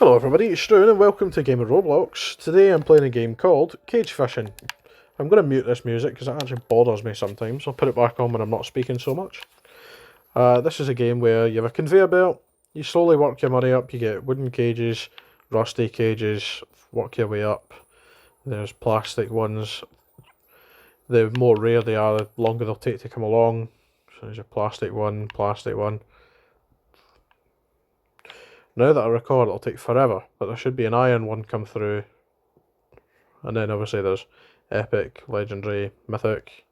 Hello everybody, it's Struan and welcome to a game of Roblox. Today I'm playing a game called Cage Fishing. I'm going to mute this music because it actually bothers me sometimes. I'll put it back on when I'm not speaking so much. This is a game where you have a conveyor belt, you slowly work your money up, you get wooden cages, rusty cages, work your way up. There's plastic ones. The more rare they are, the longer they'll take to come along. So there's a plastic one, plastic one. Now that I record, it'll take forever, but there should be an iron one come through. And then obviously there's epic, legendary, mythic,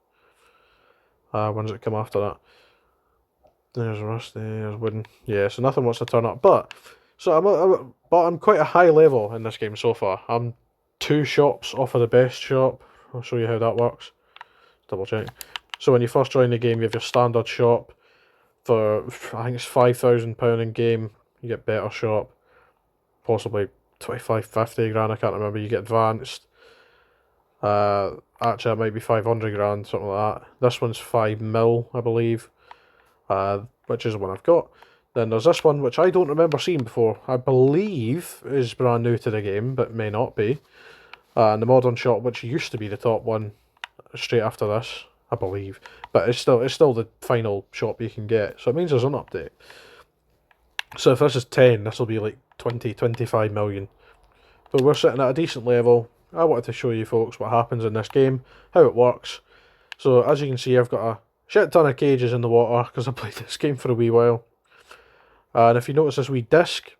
ones that come after that. There's rusty, there's wooden. Yeah, so nothing wants to turn up. But I'm quite a high level in this game so far. I'm 2 shops off of the best shop. I'll show you how that works. Double check. So when you first join the game, you have your standard shop. For I think it's £5,000 in game. You get better shop, possibly 25, 50 grand, I can't remember. You get advanced. Actually, it might be 500 grand, something like that. This one's 5 mil, I believe, which is the one I've got. Then there's this one, which I don't remember seeing before. I believe is brand new to the game, but may not be. And the modern shop, which used to be the top one, straight after this, I believe. But it's still the final shop you can get, so it means there's an update. So if this is 10, this will be like 20, 25 million. But we're sitting at a decent level. I wanted to show you folks what happens in this game, how it works. So as you can see, I've got a shit ton of cages in the water because I played this game for a wee while. And if you notice this wee disc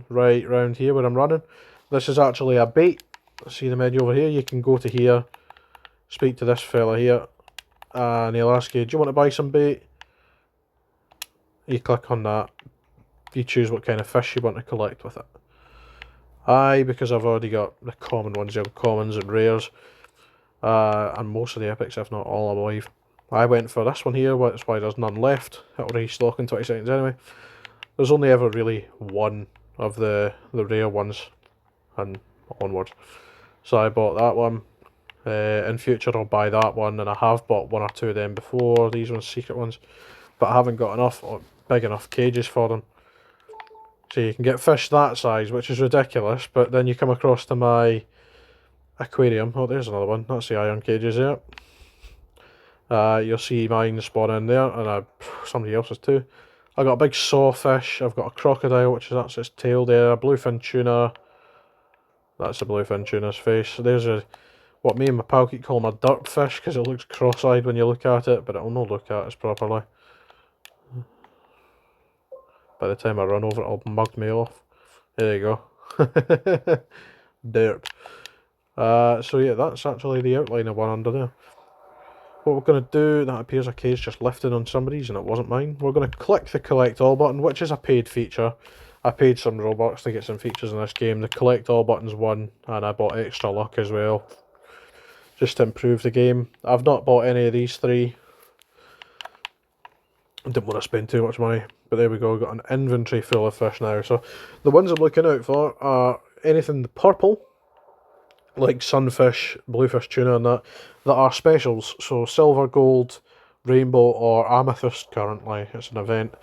right round here where I'm running, this is actually a bait. See the menu over here? You can go to here, speak to this fella here, and he'll ask you, do you want to buy some bait? You click on that. You choose what kind of fish you want to collect with it. Because I've already got the common ones, you have commons and rares, and most of the epics, if not all, I believe. I went for this one here, that's why there's none left. It'll restock in 20 seconds anyway. There's only ever really one of the rare ones, and onwards. So I bought that one. In future I'll buy that one, and I have bought 1 or 2 of them before, these ones secret ones, but I haven't got enough, or big enough cages for them. So you can get fish that size, which is ridiculous, but then you come across to my aquarium. Oh, there's another one. That's the iron cages there. You'll see mine spawning there, and somebody else's too. I've got a big sawfish, I've got a crocodile, which is that's its tail there, a bluefin tuna. That's a bluefin tuna's face. There's what me and my pal keep calling a dirt fish, because it looks cross-eyed when you look at it, but it'll not look at us properly. By the time I run over it, it'll mug me off. There you go. Dirt. So yeah, that's actually the outline of one under there. What we're going to do, that appears a cage just lifted on somebody's and it wasn't mine. We're going to click the collect all button, which is a paid feature. I paid some Robux to get some features in this game. The collect all button's one, and I bought extra luck as well, just to improve the game. I've not bought any of these 3. Didn't want to spend too much money, but there we go. Got an inventory full of fish now. So the ones I'm looking out for are anything purple, like sunfish, bluefish tuna, and that are specials. So silver, gold, rainbow, or amethyst. Currently, it's an event.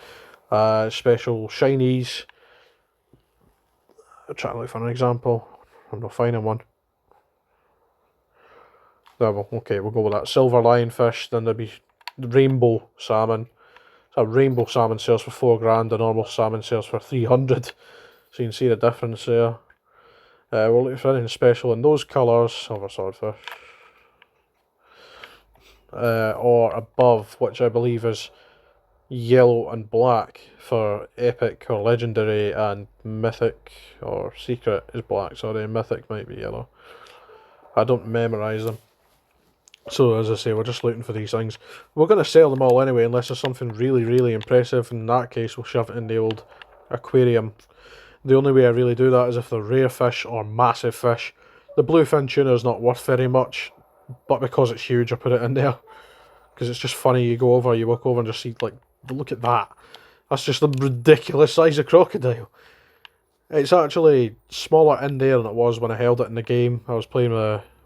Special shinies. I'm trying to look for an example. I'm not finding one. There, well, okay, we'll go with that. Silver lionfish. Then there'll be rainbow salmon. So a rainbow salmon sells for 4 grand, a normal salmon sells for 300. So you can see the difference there. We're looking for anything special in those colours, silver swordfish. Or above, which I believe is yellow and black for epic or legendary, and mythic or secret is black, sorry, mythic might be yellow. I don't memorise them. So as I say, we're just looking for these things. We're going to sell them all anyway, unless there's something really, really impressive. In that case, we'll shove it in the old aquarium. The only way I really do that is if they're rare fish or massive fish. The bluefin tuna is not worth very much, but because it's huge, I put it in there. Because it's just funny, you go over, you walk over and just see, like, look at that. That's just a ridiculous size of crocodile. It's actually smaller in there than it was when I held it in the game. I was playing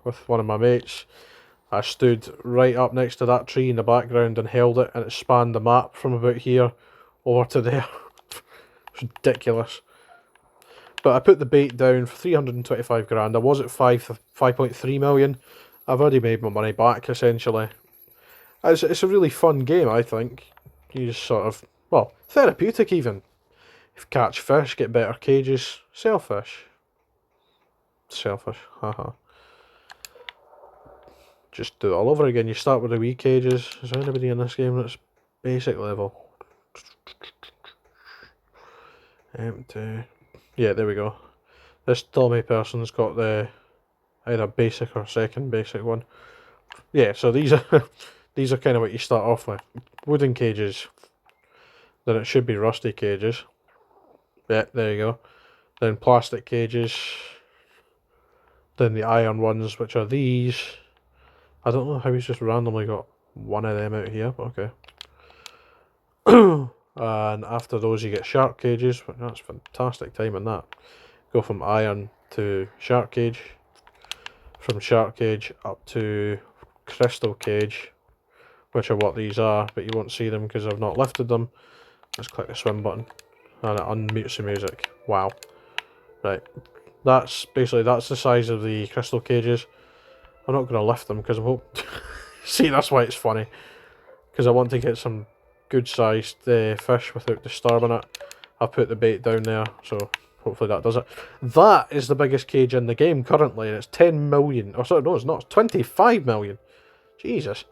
with one of my mates. I stood right up next to that tree in the background and held it, and it spanned the map from about here over to there. It's ridiculous. But I put the bait down for 325 grand. I was at 5.3 million. I've already made my money back, essentially. It's a really fun game, I think. You just sort of, well, therapeutic even. Catch fish, get better cages, sell fish. Selfish, haha. Just do it all over again. You start with the wee cages. Is there anybody in this game that's basic level? Empty. Yeah, there we go. This dummy person's got the either basic or second basic one. Yeah, so these are these are kind of what you start off with. Wooden cages. Then it should be rusty cages. Yeah, there you go. Then plastic cages. Then the iron ones, which are these. I don't know how he's just randomly got one of them out here, but okay. And after those you get shark cages. That's fantastic timing, that. Go from iron to shark cage. From shark cage up to crystal cage, which are what these are, but you won't see them because I've not lifted them. Let's click the swim button and it unmutes the music. Wow. Right. That's the size of the crystal cages. I'm not going to lift them because I hope... See, that's why it's funny. Because I want to get some good sized fish without disturbing it. I've put the bait down there, so hopefully that does it. That is the biggest cage in the game currently, and it's 10 million. Oh, sorry, no, it's not. It's 25 million. Jesus.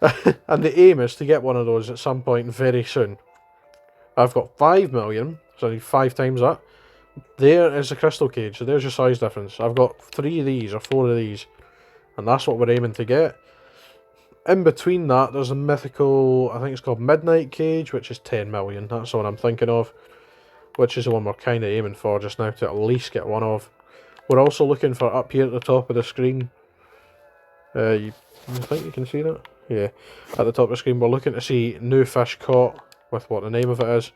And the aim is to get one of those at some point very soon. I've got 5 million, so I need 5 times that. There is the crystal cage, so there's your size difference. I've got 3 of these, or 4 of these, and that's what we're aiming to get. In between that, there's a mythical, I think it's called Midnight Cage, which is 10 million. That's the one I'm thinking of, which is the one we're kind of aiming for just now to at least get one of. We're also looking for up here at the top of the screen. You think you can see that? Yeah, at the top of the screen we're looking to see new fish caught with what the name of it is,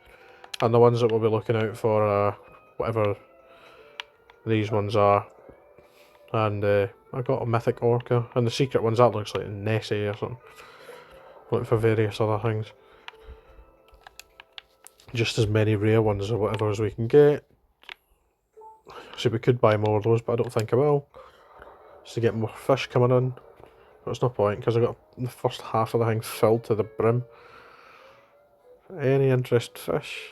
and the ones that we'll be looking out for are whatever these ones are. And I got a mythic orca, and the secret ones, that looks like Nessie or something. Looking for various other things. Just as many rare ones or whatever as we can get. So we could buy more of those, but I don't think I will. Just to get more fish coming in. But it's no point, because I got the first half of the thing filled to the brim. Any interest fish?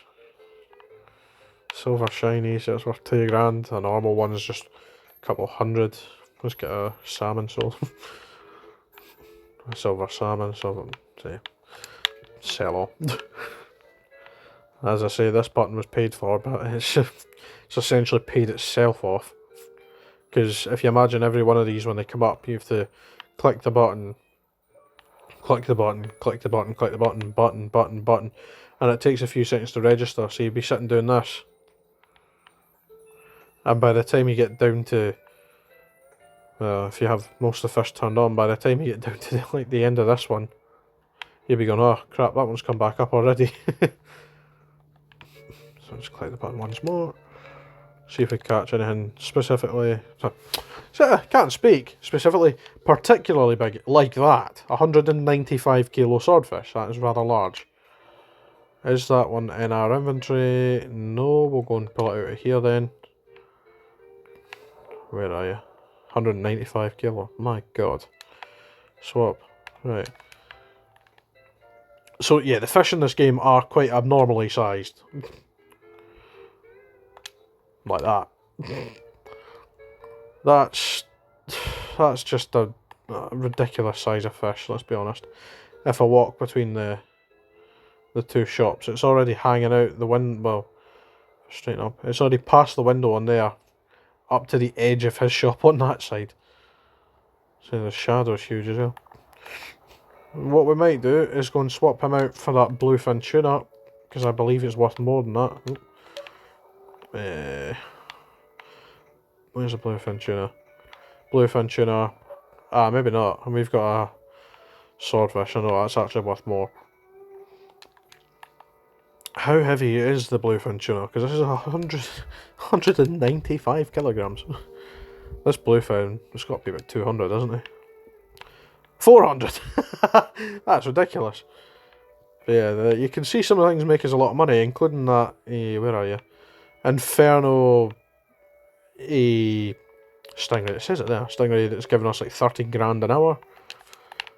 Silver shiny, so it's worth 2 grand. A normal one's just a couple hundred. Let's get a salmon sold. A silver salmon, so say sell all. As I say, this button was paid for, but it's essentially paid itself off. Because if you imagine every one of these when they come up, you have to click the button, click the button, click the button, click the button, button, button, button, and it takes a few seconds to register. So you'd be sitting doing this, and by the time you get down to, if you have most of the fish turned on, by the time you get down to like the end of this one, you'll be going, oh crap, that one's come back up already. So just click the button once more. See if we catch anything specifically. So I can't speak. Specifically, particularly big, like that. 195 kilo swordfish. That is rather large. Is that one in our inventory? No, we'll go and pull it out of here then. Where are you? 195 kilo. My god. Swap. Right. So yeah, the fish in this game are quite abnormally sized. Like that. That's just a ridiculous size of fish, let's be honest. If I walk between the two shops, it's already hanging out the window. Well, straighten up. It's already past the window on there, up to the edge of his shop on that side. So the shadow's huge as well. What we might do is go and swap him out for that bluefin tuna, because I believe it's worth more than that. Where's the bluefin tuna? Bluefin tuna. Ah, maybe not. And we've got a swordfish. I know that's actually worth more. How heavy is the bluefin tuna? Because this is 195 kilograms. This bluefin, it's got to be about 200, isn't it? 400! That's ridiculous. But yeah, you can see some of the things make us a lot of money, including that, where are you? Inferno a stingray. It says it there. Stingray that's giving us like 30 grand an hour.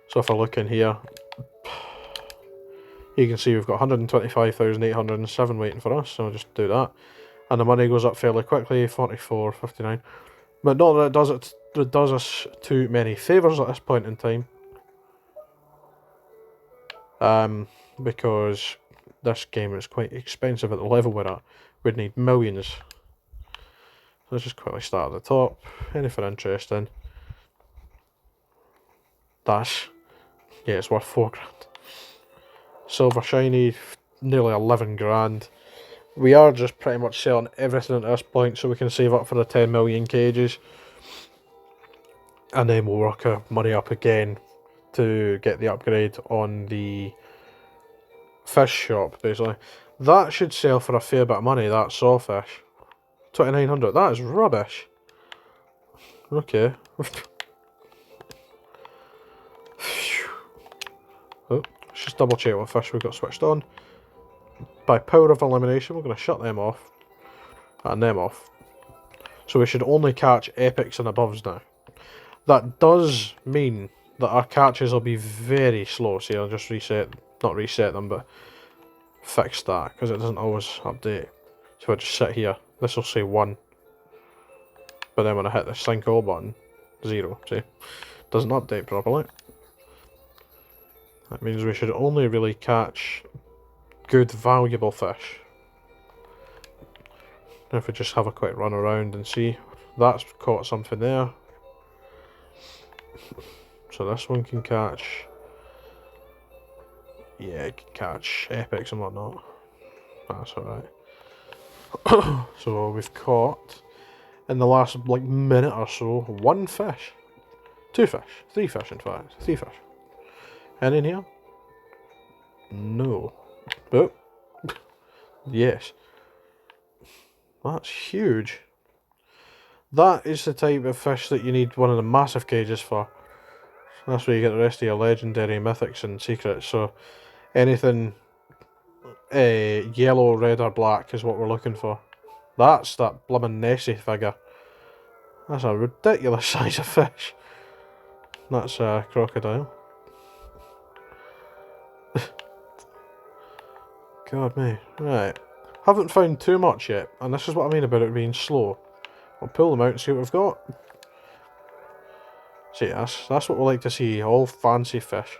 So if I look in here, you can see we've got 125,807 waiting for us. So I'll just do that. And the money goes up fairly quickly, 44.59. But not that it does us too many favours at this point in time. Because this game is quite expensive at the level we're at. We'd need millions. Let's just quickly start at the top. Anything interesting? That's, yeah, it's worth 4 grand. Silver shiny, nearly 11 grand. We are just pretty much selling everything at this point so we can save up for the 10 million cages. And then we'll work our money up again to get the upgrade on the fish shop, basically. That should sell for a fair bit of money, that sawfish. 2,900, that is rubbish. Okay. Oh, let's just double check what fish we've got switched on. By power of elimination, we're going to shut them off. And them off. So we should only catch epics and aboves now. That does mean that our catches will be very slow. See, I'll just not reset them, but fix that, because it doesn't always update. So I just sit here, this will say 1. But then when I hit the sync all button, 0, see? Doesn't update properly. That means we should only really catch good, valuable fish. Now if we just have a quick run around and see, that's caught something there. So this one can catch, yeah, it can catch epics and whatnot. That's alright. So we've caught, in the last like minute or so, 1 fish. 2 fish. 3 fish in fact. 3 fish. Any in here? No. Oh. Yes. That's huge. That is the type of fish that you need one of the massive cages for. That's where you get the rest of your legendary mythics and secrets. So anything yellow, red or black is what we're looking for. That's that bloomin' Nessie figure. That's a ridiculous size of fish. That's a crocodile. God me. Right. Haven't found too much yet, and this is what I mean about it being slow. I'll pull them out and see what we've got. See, that's what we like to see, all fancy fish.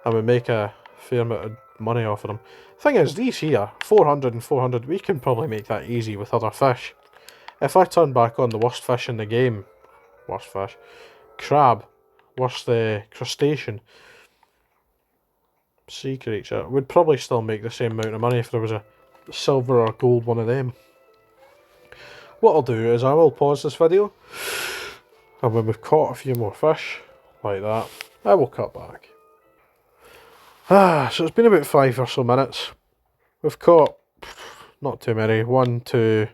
And we make a fair amount of money off of them. Thing is, these here, 400 and 400, we can probably make that easy with other fish. If I turn back on the worst fish in the game, worst fish, crab, worst crustacean, sea creature, we'd probably still make the same amount of money if there was a silver or gold one of them. What I'll do is I will pause this video, and when we've caught a few more fish, like that, I will cut back. So it's been about 5 or so minutes. We've caught not too many. 1, 2,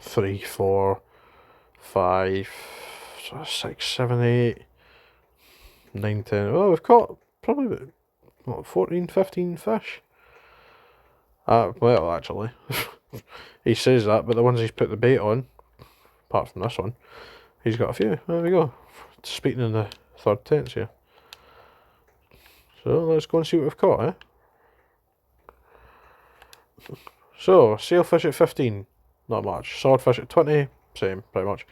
3, 4, 5, 6, 7, 8, 9, 10. Well, we've caught probably about, what, 14, 15 fish. Well, actually, he says that, but the ones he's put the bait on, apart from this one, he's got a few. There we go. Speaking in the third tense here. So let's go and see what we've caught, eh? So, sailfish at 15, not much. Swordfish at 20, same, pretty much.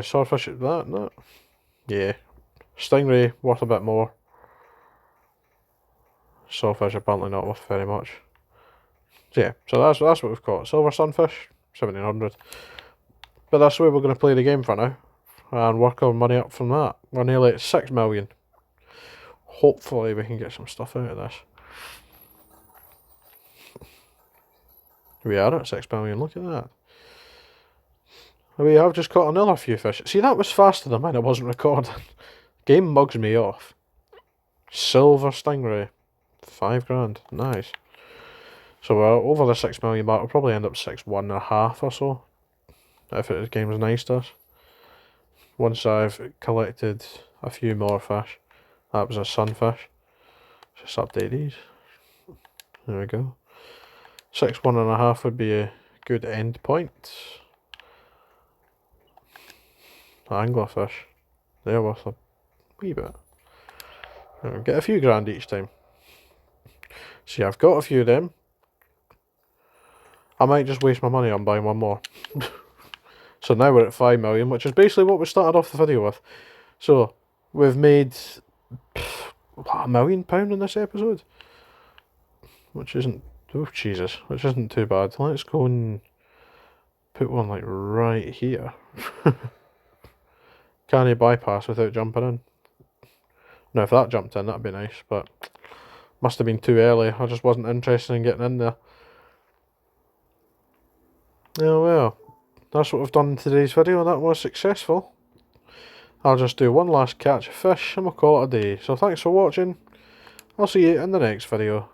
Swordfish at that, no. Yeah. Stingray, worth a bit more. Swordfish apparently not worth very much. So yeah, so that's what we've caught. Silver sunfish, 1700. But that's the way we're going to play the game for now. And work our money up from that. We're nearly at 6 million. Hopefully we can get some stuff out of this. We are at 6 million, look at that. We have just caught another few fish. See, that was faster than mine, it wasn't recording. Game mugs me off. Silver stingray. 5 grand, nice. So we're over the 6 million mark, we'll probably end up 6.5 or so. If the game's nice to us. Once I've collected a few more fish. That was a sunfish. Just update these. There we go. 1.5 would be a good end point. Anglerfish. They're worth a wee bit. Get a few grand each time. See, I've got a few of them. I might just waste my money on buying one more. So now we're at 5 million, which is basically what we started off the video with. So, we've made £1 million in this episode. Which isn't, oh Jesus, which isn't too bad. Let's go and put one like right here. Can you bypass without jumping in? Now if that jumped in, that'd be nice, but must have been too early. I just wasn't interested in getting in there. Oh well, that's what we've done in today's video. That was successful. I'll just do one last catch of fish and we'll call it a day. So thanks for watching. I'll see you in the next video.